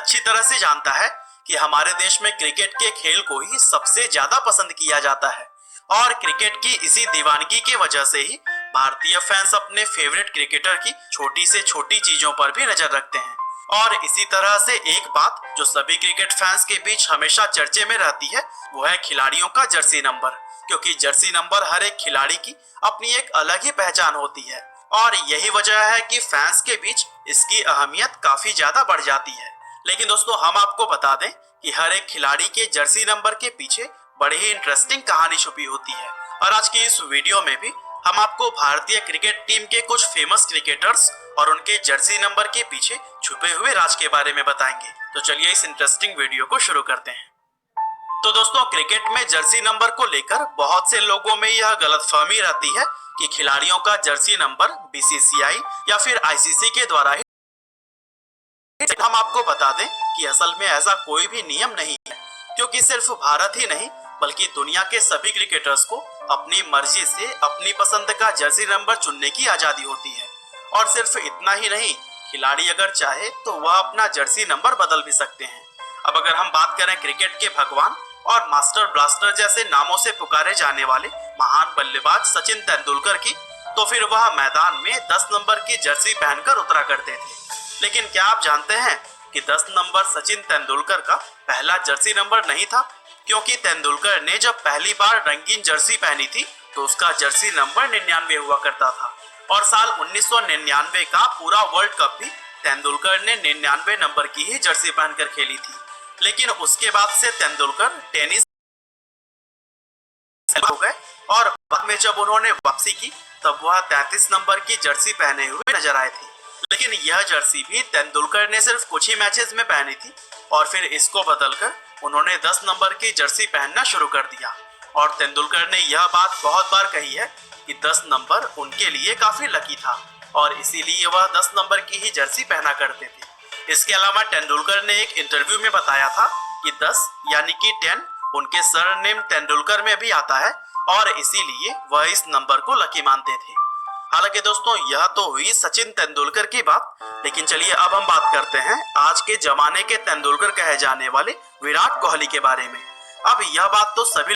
अच्छी तरह से जानता है कि हमारे देश में क्रिकेट के खेल को ही सबसे ज्यादा पसंद किया जाता है और क्रिकेट की इसी दीवानगी की वजह से ही भारतीय फैंस अपने फेवरेट क्रिकेटर की छोटी से छोटी चीजों पर भी नजर रखते हैं। और इसी तरह से एक बात जो सभी क्रिकेट फैंस के बीच हमेशा चर्चे में रहती है वो है खिलाड़ियों का जर्सी नंबर, क्योंकि जर्सी नंबर हर एक खिलाड़ी की अपनी एक अलग ही पहचान होती है और यही वजह है कि फैंस के बीच इसकी अहमियत काफी ज्यादा बढ़ जाती है। लेकिन दोस्तों हम आपको बता दें कि हर एक खिलाड़ी के जर्सी नंबर के पीछे बड़ी ही इंटरेस्टिंग कहानी छुपी होती है और आज की इस वीडियो में भी हम आपको भारतीय क्रिकेट टीम के कुछ फेमस क्रिकेटर्स और उनके जर्सी नंबर के पीछे छुपे हुए राज के बारे में बताएंगे। तो चलिए इस इंटरेस्टिंग वीडियो को शुरू करते हैं। तो दोस्तों क्रिकेट में जर्सी नंबर को लेकर बहुत से लोगों में यह गलतफहमी रहती है कि खिलाड़ियों का जर्सी नंबर बीसीसीआई या फिर आईसीसी के द्वारा ही। हम आपको बता दें कि असल में ऐसा कोई भी नियम नहीं है, क्योंकि सिर्फ भारत ही नहीं बल्कि दुनिया के सभी क्रिकेटर्स को अपनी मर्जी से अपनी पसंद का जर्सी नंबर चुनने की आजादी होती है। और सिर्फ इतना ही नहीं, खिलाड़ी अगर चाहे तो वह अपना जर्सी नंबर बदल भी सकते हैं। अब अगर हम बात करें क्रिकेट के भगवान और मास्टर ब्लास्टर जैसे नामों से पुकारे जाने वाले महान बल्लेबाज सचिन तेंदुलकर की, तो फिर वह मैदान में 10 नंबर की जर्सी पहनकर उतरा करते थे। लेकिन क्या आप जानते हैं कि 10 नंबर सचिन तेंदुलकर का पहला जर्सी नंबर नहीं था, क्योंकि तेंदुलकर ने जब पहली बार रंगीन जर्सी पहनी थी तो उसका जर्सी नंबर 99 हुआ करता था और साल 1999 का पूरा वर्ल्ड कप भी तेंदुलकर ने 99 नंबर की ही जर्सी पहनकर खेली थी। लेकिन उसके बाद से तेंदुलकर टेनिस हो गए और बाद में जब उन्होंने वापसी की तब वह 33 नंबर की जर्सी पहने हुए नजर आए थे। लेकिन यह जर्सी भी तेंदुलकर ने सिर्फ कुछ ही मैचेस में पहनी थी और फिर इसको बदलकर उन्होंने 10 नंबर की जर्सी पहनना शुरू कर दिया। और तेंदुलकर ने यह बात बहुत बार कही है कि 10 नंबर उनके लिए काफी लकी था और इसीलिए वह 10 नंबर की ही जर्सी पहना करते थे। इसके अलावा तेंदुलकर ने एक इंटरव्यू में बताया था कि 10 यानी कि 10 उनके सरनेम तेंदुलकर में भी आता है और इसीलिए वह इस नंबर को लकी मानते थे। हालांकि दोस्तों यह तो हुई सचिन तेंदुलकर की बात, लेकिन चलिए अब हम बात करते हैं आज के जमाने के तेंदुलकर कहे जाने वाले विराट कोहली के बारे में। अब यह बात तो सभी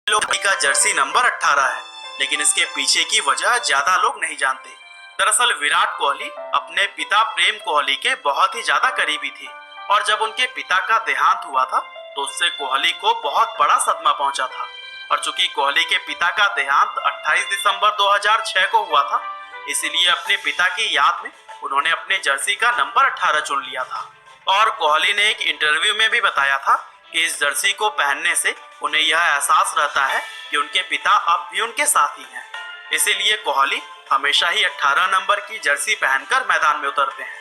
लोग का जर्सी नंबर 18 है, लेकिन इसके पीछे की वजह ज्यादा लोग नहीं जानते। दरअसल विराट कोहली अपने पिता प्रेम कोहली के बहुत ही ज्यादा करीबी थे और जब उनके पिता का देहांत हुआ था तो उससे कोहली को बहुत बड़ा सदमा पहुंचा था। और चूंकि कोहली के पिता का देहांत 28 दिसंबर 2006 को हुआ था, इसीलिए अपने पिता की याद में उन्होंने अपने जर्सी का नंबर 18 चुन लिया था। और कोहली ने एक इंटरव्यू में भी बताया था कि इस जर्सी को पहनने से उन्हें यह एहसास रहता है कि उनके पिता अब भी उनके साथ ही हैं। इसीलिए कोहली हमेशा ही 18 नंबर की जर्सी पहनकर मैदान में उतरते हैं।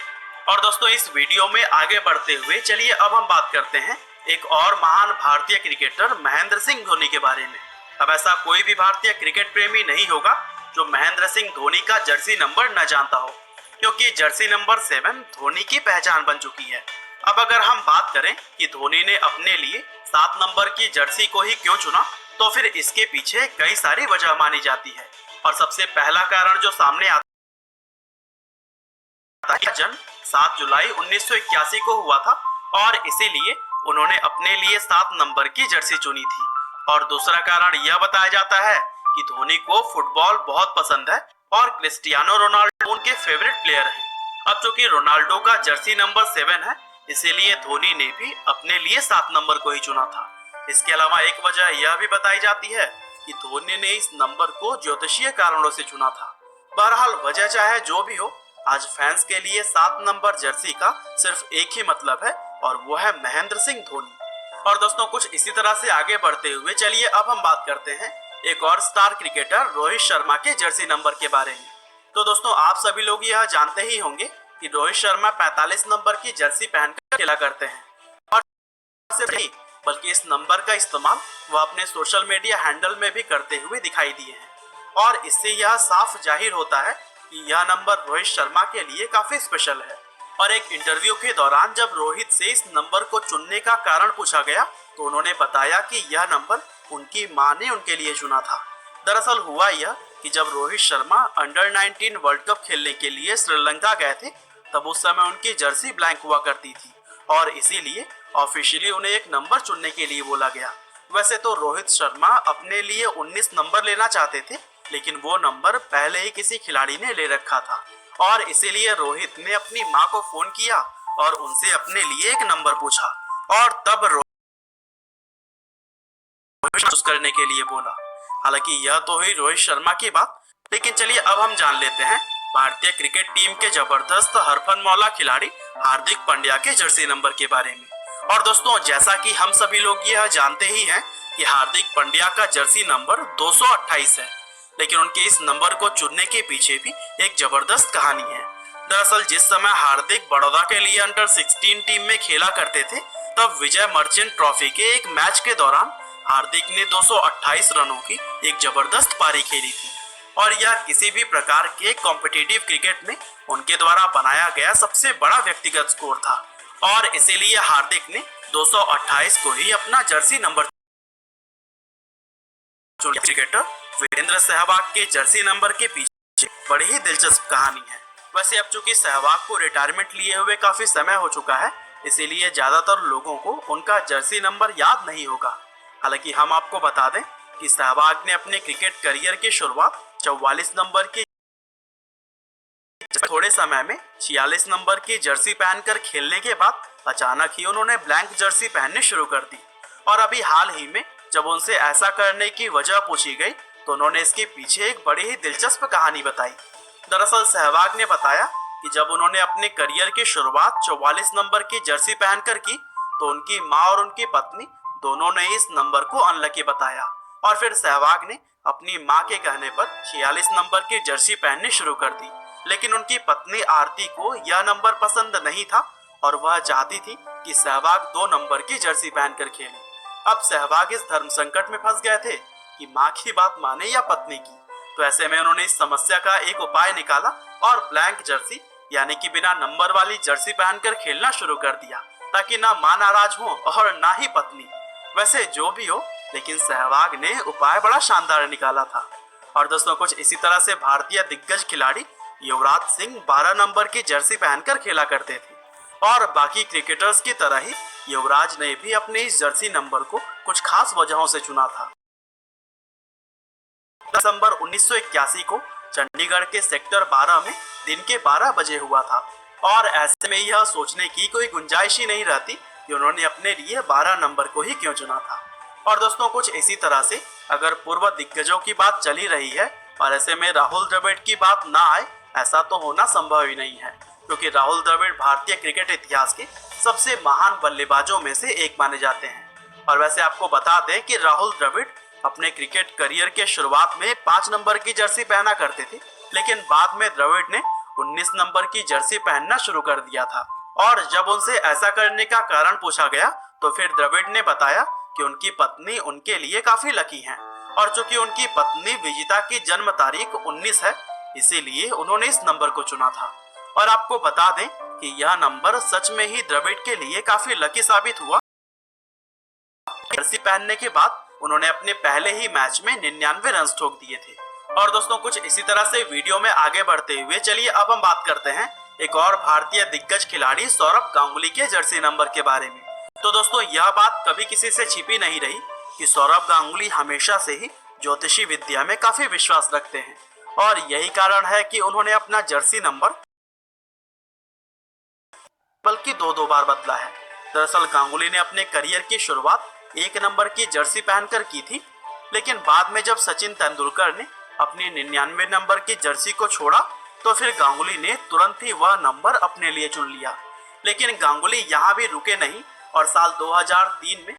और दोस्तों इस वीडियो में आगे बढ़ते हुए चलिए अब हम बात करते हैं एक और महान भारतीय क्रिकेटर महेंद्र सिंह धोनी के बारे में। अब ऐसा कोई भी भारतीय क्रिकेट प्रेमी नहीं होगा जो महेंद्र सिंह धोनी का जर्सी नंबर न जानता हो, क्योंकि जर्सी नंबर 7 धोनी की पहचान बन चुकी है। अब अगर हम बात करें कि धोनी ने अपने लिए 7 नंबर की जर्सी को ही क्यों चुना, तो फिर इसके पीछे कई सारी वजह मानी जाती है। और सबसे पहला कारण जो सामने आता है, जन्म 7 जुलाई 1981 को हुआ था और इसीलिए उन्होंने अपने लिए 7 नंबर की जर्सी चुनी थी। और दूसरा कारण यह बताया जाता है कि धोनी को फुटबॉल बहुत पसंद है और क्रिस्टियानो रोनाल्डो उनके फेवरेट प्लेयर हैं। अब चूंकि रोनाल्डो का जर्सी नंबर 7 है, इसीलिए धोनी ने भी अपने लिए 7 नंबर को ही चुना था। इसके अलावा एक वजह यह भी बताई जाती है कि धोनी ने इस नंबर को ज्योतिषीय कारणों से चुना था। बहरहाल वजह चाहे जो भी हो, आज फैंस के लिए 7 नंबर जर्सी का सिर्फ एक ही मतलब है और वो है महेंद्र सिंह धोनी। और दोस्तों कुछ इसी तरह से आगे बढ़ते हुए चलिए अब हम बात करते हैं एक और स्टार क्रिकेटर रोहित शर्मा के जर्सी नंबर के बारे में। तो दोस्तों आप सभी लोग यह जानते ही होंगे कि रोहित शर्मा 45 नंबर की जर्सी पहनकर खेला करते हैं और सिर्फ नहीं बल्कि इस नंबर का इस्तेमाल वह अपने सोशल मीडिया हैंडल में भी करते हुए दिखाई दिए हैं। और इससे यह साफ जाहिर होता है कि यह नंबर रोहित शर्मा के लिए काफी स्पेशल है। और एक इंटरव्यू के दौरान जब रोहित से इस नंबर को चुनने का कारण पूछा गया तो उन्होंने बताया कि यह नंबर उनकी मां ने उनके लिए चुना था। दरअसल हुआ यह कि जब Rohit Sharma under 19 world cup खेलने के लिए श्रीलंका गए थे, तब उस समय उनकी जर्सी ब्लैंक हुआ करती थी और इसीलिए ऑफिशियली उन्हें एक नंबर चुनने के लिए बोला गया। वैसे तो रोहित शर्मा अपने लिए 19 नंबर लेना चाहते थे, लेकिन वो नंबर पहले ही किसी खिलाड़ी ने ले रखा था और इसीलिए रोहित ने अपनी माँ को फोन किया और उनसे अपने लिए एक नंबर पूछा और तब रोहित चूज करने के लिए बोला। हालांकि यह तो हुई रोहित शर्मा की बात, लेकिन चलिए अब हम जान लेते हैं भारतीय क्रिकेट टीम के जबरदस्त हरफनमौला खिलाड़ी हार्दिक पांड्या के जर्सी नंबर के बारे में। और दोस्तों, जैसा कि हम सभी लोग यह जानते ही हैं कि हार्दिक पांड्या का जर्सी नंबर 228 है, लेकिन उनके इस नंबर को चुनने के पीछे भी एक जबरदस्त कहानी है। दरअसल जिस समय हार्दिक बड़ौदा के लिए अंडर 16 टीम में खेला करते थे, तब विजय मर्चेंट ट्रॉफी के एक मैच के दौरान हार्दिक ने 228 रनों की एक जबरदस्त पारी खेली थी और यह किसी भी प्रकार के कॉम्पिटिटिव क्रिकेट में उनके द्वारा बनाया गया सबसे बड़ा व्यक्तिगत स्कोर था और इसीलिए हार्दिक ने 228 को ही अपना जर्सी नंबर चुना। क्रिकेटर वीरेंद्र सहवाग के जर्सी नंबर के पीछे बड़ी ही दिलचस्प कहानी है। वैसे अब चूंकि सहवाग को रिटायरमेंट लिए हुए काफी समय हो चुका है, इसीलिए ज्यादातर लोगों को उनका जर्सी नंबर याद नहीं होगा। हालांकि हम आपको बता दें कि सहवाग ने अपने क्रिकेट करियर की शुरुआत 44 नंबर की थोड़े समय में 46 नंबर की जर्सी पहनकर खेलने के बाद अचानक ही उन्होंने ब्लैंक जर्सी पहननी शुरू कर दी और अभी हाल ही में जब उनसे ऐसा करने की वजह पूछी गई तो उन्होंने इसके पीछे एक बड़ी ही दिलचस्प कहानी बताई। दरअसल सहवाग ने बताया कि जब उन्होंने अपने करियर की शुरुआत 44 नंबर की जर्सी पहनकर की तो उनकी माँ और उनकी पत्नी दोनों ने इस नंबर को अनलकी बताया और फिर सहवाग ने अपनी माँ के कहने पर 46 नंबर की जर्सी पहननी शुरू कर दी। लेकिन उनकी पत्नी आरती को यह नंबर पसंद नहीं था और वह चाहती थी कि सहवाग 2 नंबर की जर्सी पहनकर खेले। अब सहवाग इस धर्म संकट में फंस गए थे कि माँ की बात माने या पत्नी की। तो ऐसे में उन्होंने इस समस्या का एक उपाय निकाला और ब्लैंक जर्सी यानी कि बिना नंबर वाली जर्सी पहनकर खेलना शुरू कर दिया, ताकि ना माँ नाराज हो और ना ही पत्नी। वैसे जो भी हो, लेकिन सहवाग ने उपाय बड़ा शानदार निकाला था। और दोस्तों, कुछ इसी तरह से भारतीय दिग्गज खिलाड़ी युवराज सिंह 12 नंबर की जर्सी पहनकर खेला करते थे और बाकी क्रिकेटर्स की तरह ही युवराज ने भी अपने इस जर्सी नंबर को कुछ खास वजहों से चुना था। दिसंबर 1981 को चंडीगढ़ के सेक्टर 12 में दिन के 12 बजे हुआ था और ऐसे में यह सोचने की कोई गुंजाइश ही नहीं रहती कि उन्होंने अपने लिए 12 नंबर को ही क्यों चुना था। और दोस्तों, कुछ इसी तरह से अगर पूर्व दिग्गजों की बात चली रही है और ऐसे में राहुल द्रविड़ की बात ना आए, ऐसा तो होना संभव ही नहीं है, क्योंकि राहुल द्रविड़ भारतीय क्रिकेट इतिहास के सबसे महान बल्लेबाजों में से एक माने जाते हैं। और वैसे आपको बता दें कि राहुल द्रविड़ अपने क्रिकेट करियर के शुरुआत में 5 नंबर की जर्सी पहना करते थे, लेकिन बाद में द्रविड़ ने 19 नंबर की जर्सी पहनना शुरू कर दिया था। और जब उनसे ऐसा करने का कारण पूछा गया तो फिर द्रविड़ ने बताया कि उनकी पत्नी उनके लिए काफी लकी हैं और चूंकि उनकी पत्नी विजिता की जन्म तारीख 19 है, इसीलिए उन्होंने इस नंबर को चुना था। और आपको बता दें कि यह नंबर सच में ही द्रविड़ के लिए काफी लकी साबित हुआ। जर्सी पहनने के बाद उन्होंने अपने पहले ही मैच में 99 रन ठोक दिए थे। और दोस्तों, कुछ इसी तरह से वीडियो में आगे बढ़ते हुए चलिए अब हम बात करते हैं एक और भारतीय दिग्गज खिलाड़ी सौरभ गांगुली के जर्सी नंबर के बारे में। तो दोस्तों, यह बात कभी किसी से छिपी नहीं रही कि सौरभ गांगुली हमेशा से ही ज्योतिषी विद्या में काफी विश्वास रखते हैं और यही कारण है कि उन्होंने अपना जर्सी नंबर बल्कि 2 बार बदला है। दरअसल गांगुली ने अपने करियर की शुरुआत 1 नंबर की जर्सी पहनकर की थी, लेकिन बाद में जब सचिन तेंदुलकर ने अपनी 99 नंबर की जर्सी को छोड़ा तो फिर गांगुली ने तुरंत ही वह नंबर अपने लिए चुन लिया। लेकिन गांगुली यहाँ भी रुके नहीं और साल 2003 में